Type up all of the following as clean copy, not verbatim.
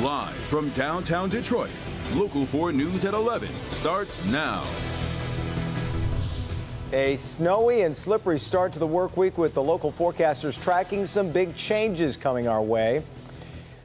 Live from downtown Detroit, Local 4 News at 11 starts now. A snowy and slippery start to the work week with the local forecasters tracking some big changes coming our way.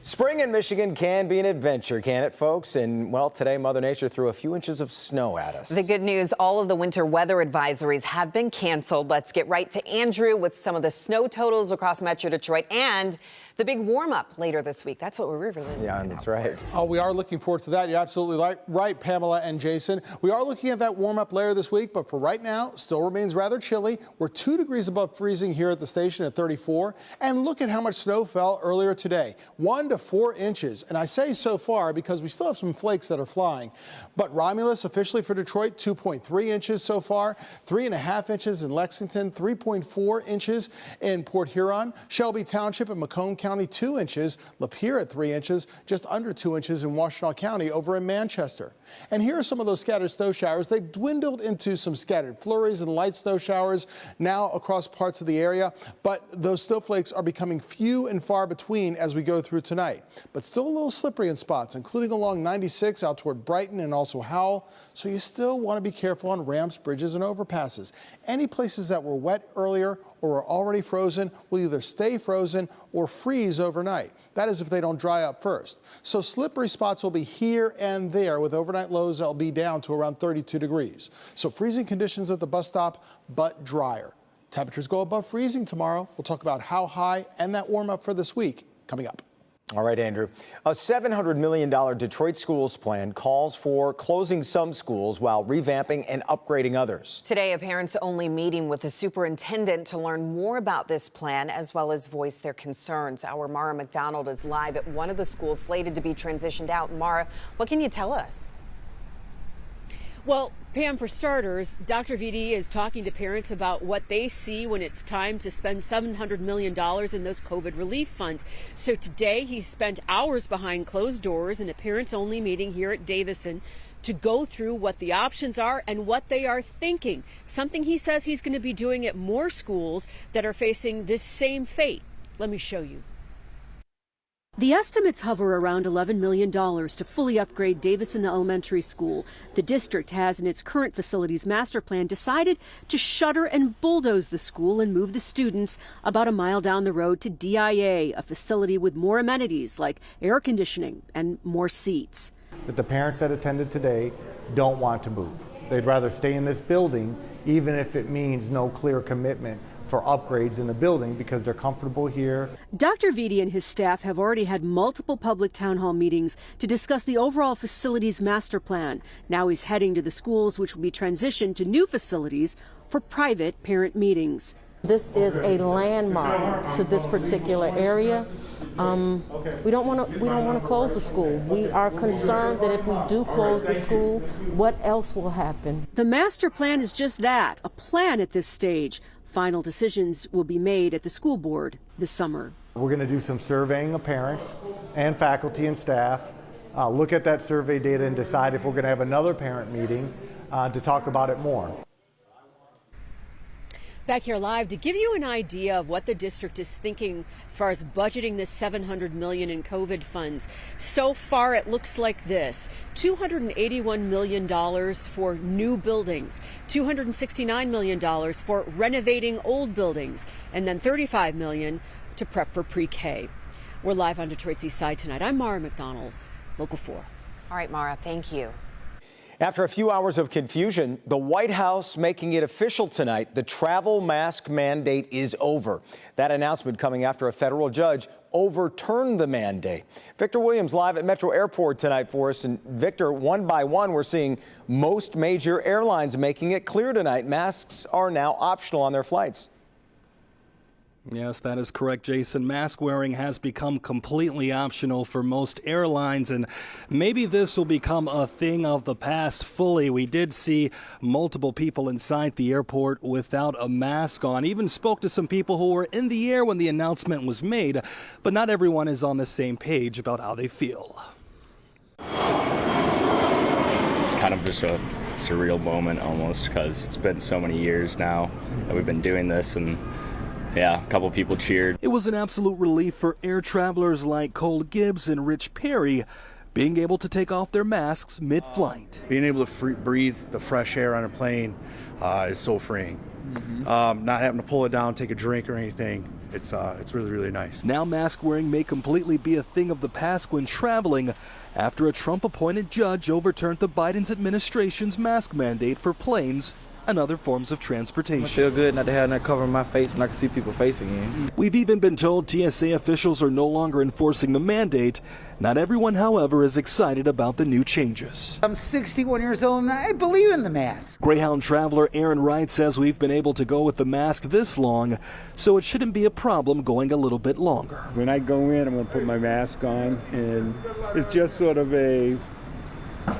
Spring in Michigan can be an adventure, can it, folks? And, well, today Mother Nature threw a few inches of snow at us. The good news, all of the winter weather advisories have been canceled. Let's get right to Andrew with some of the snow totals across Metro Detroit and the big warm-up later this week. That's what we're really looking at. Yeah, that's right. Oh, we are looking forward to that. You're absolutely right, Pamela and Jason. We are looking at that warm-up later this week, but for right now, still remains rather chilly. We're 2 degrees above freezing here at the station at 34. And look at how much snow fell earlier today, 1 to 4 inches. And I say so far because we still have some flakes that are flying. But Romulus, officially for Detroit, 2.3 inches so far, 3.5 inches in Lexington, 3.4 inches in Port Huron, Shelby Township and Macomb County, 2 inches, Lapeer at 3 inches, just under 2 inches in Washtenaw County over in Manchester. And here are some of those scattered snow showers. They've dwindled into some scattered flurries and light snow showers now across parts of the area, but those snowflakes are becoming few and far between as we go through tonight. But still a little slippery in spots, including along 96 out toward Brighton and also Howell, so you still want to be careful on ramps, bridges, and overpasses. Any places that were wet earlier or are already frozen will either stay frozen or freeze overnight. That is if they don't dry up first. So slippery spots will be here and there with overnight lows that will be down to around 32 degrees. So freezing conditions at the bus stop, but drier. Temperatures go above freezing tomorrow. We'll talk about how high and that warm up for this week coming up. All right, Andrew. A $700 million Detroit schools plan calls for closing some schools while revamping and upgrading others. Today, a parents-only meeting with the superintendent to learn more about this plan as well as voice their concerns. Our Mara McDonald is live at one of the schools slated to be transitioned out. Mara, what can you tell us? Well, Pam, for starters, Dr. VD is talking to parents about what they see when it's time to spend $700 million in those COVID relief funds. So today he spent hours behind closed doors in a parents-only meeting here at Davison to go through what the options are and what they are thinking. Something he says he's going to be doing at more schools that are facing this same fate. Let me show you. The estimates hover around $11 million to fully upgrade Davison Elementary School. The district has, in its current facilities master plan, decided to shutter and bulldoze the school and move the students about a mile down the road to DIA, a facility with more amenities like air conditioning and more seats. But the parents that attended today don't want to move. They'd rather stay in this building, even if it means no clear commitment for upgrades in the building, because they're comfortable here. Dr. VD and his staff have already had multiple public town hall meetings to discuss the overall facilities master plan. Now he's heading to the schools, which will be transitioned to new facilities for private parent meetings. This is a landmark to this particular area. We don't want to close the school. We are concerned that if we do close the school, what else will happen? The master plan is just that, a plan at this stage. Final decisions will be made at the school board this summer. We're going to do some surveying of parents and faculty and staff, look at that survey data and decide if we're going to have another parent meeting to talk about it more. Back here live to give you an idea of what the district is thinking as far as budgeting this $700 million in COVID funds. So far, it looks like this: $281 million for new buildings, $269 million for renovating old buildings, and then $35 million to prep for pre-K. We're live on Detroit's East Side tonight. I'm Mara McDonald, Local 4. All right, Mara, thank you. After a few hours of confusion, the White House making it official tonight. The travel mask mandate is over. That announcement coming after a federal judge overturned the mandate. Victor Williams live at Metro Airport tonight for us. And Victor, one by one, we're seeing most major airlines making it clear tonight masks are now optional on their flights. Yes, that is correct, Jason. Mask wearing has become completely optional for most airlines, and maybe this will become a thing of the past fully. We did see multiple people inside the airport without a mask on. Even spoke to some people who were in the air when the announcement was made, but not everyone is on the same page about how they feel. It's kind of just a surreal moment almost, because it's been so many years now that we've been doing this, and Yeah, a couple people cheered. It was an absolute relief for air travelers like Cole Gibbs and Rich Perry, being able to take off their masks mid-flight. Being able to breathe the fresh air on a plane is so freeing. Not having to pull it down, take a drink or anything. It's really, really nice. Now mask wearing may completely be a thing of the past when traveling, after a Trump-appointed judge overturned the Biden administration's mask mandate for planes and other forms of transportation. I feel good not to have that covering my face and I can see people's face again. We've even been told TSA officials are no longer enforcing the mandate. Not everyone, however, is excited about the new changes. I'm 61 years old and I believe in the mask. Greyhound traveler Aaron Wright says we've been able to go with the mask this long, so it shouldn't be a problem going a little bit longer. When I go in, I'm going to put my mask on, and it's just sort of a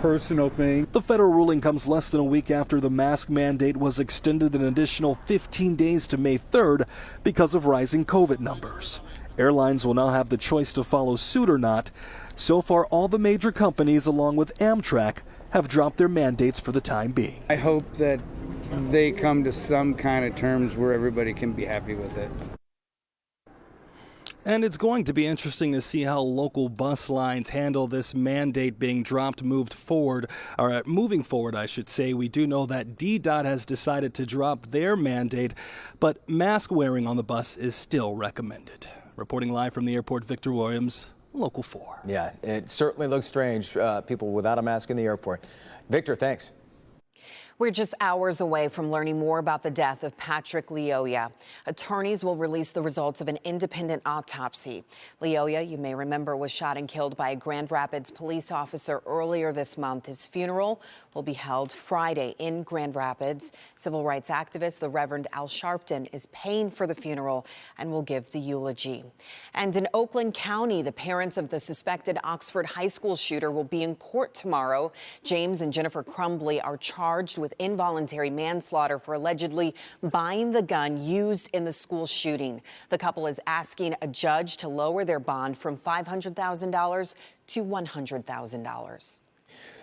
personal thing. The federal ruling comes less than a week after the mask mandate was extended an additional 15 days to May 3rd because of rising COVID numbers. Airlines will now have the choice to follow suit or not. So far, all the major companies, along with Amtrak, have dropped their mandates for the time being. I hope that they come to some kind of terms where everybody can be happy with it. And it's going to be interesting to see how local bus lines handle this mandate being moving forward, I should say. We do know that DDOT has decided to drop their mandate, but mask wearing on the bus is still recommended. Reporting live from the airport, Victor Williams, Local 4. Yeah, it certainly looks strange, people without a mask in the airport. Victor, thanks. We're just hours away from learning more about the death of Patrick Lyoya. Attorneys will release the results of an independent autopsy. Lyoya, you may remember, was shot and killed by a Grand Rapids police officer earlier this month. His funeral will be held Friday in Grand Rapids. Civil rights activist, the Reverend Al Sharpton, is paying for the funeral and will give the eulogy. And in Oakland County, the parents of the suspected Oxford High School shooter will be in court tomorrow. James and Jennifer Crumbly are charged with involuntary manslaughter for allegedly buying the gun used in the school shooting. The couple is asking a judge to lower their bond from $500,000 to $100,000.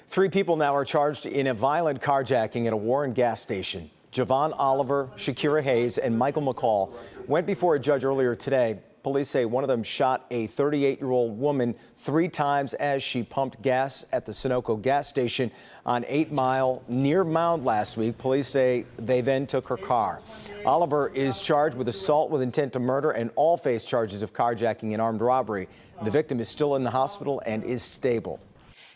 3 people now are charged in a violent carjacking at a Warren gas station. Javon Oliver, Shakira Hayes, and Michael McCall went before a judge earlier today. Police say one of them shot a 38-year-old woman 3 times as she pumped gas at the Sunoco gas station on 8 Mile near Mound last week. Police say they then took her car. Oliver is charged with assault with intent to murder and all face charges of carjacking and armed robbery. The victim is still in the hospital and is stable.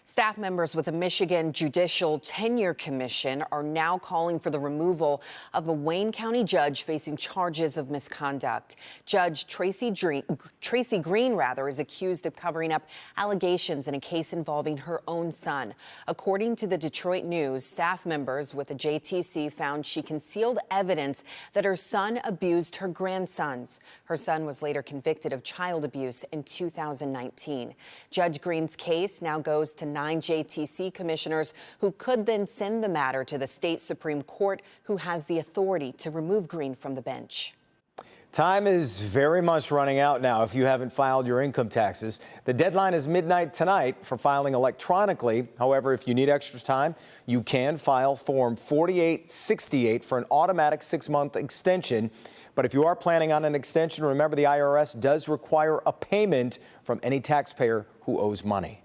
Staff members with the Michigan Judicial Tenure Commission are now calling for the removal of a Wayne County judge facing charges of misconduct. Judge Tracy Green is accused of covering up allegations in a case involving her own son. According to the Detroit News, staff members with the JTC found she concealed evidence that her son abused her grandsons. Her son was later convicted of child abuse in 2019. Judge Green's case now goes to 9 JTC commissioners who could then send the matter to the state Supreme Court, who has the authority to remove Green from the bench. Time is very much running out now if you haven't filed your income taxes. The deadline is midnight tonight for filing electronically. However, if you need extra time, you can file Form 4868 for an automatic 6-month extension. But if you are planning on an extension, remember the IRS does require a payment from any taxpayer who owes money.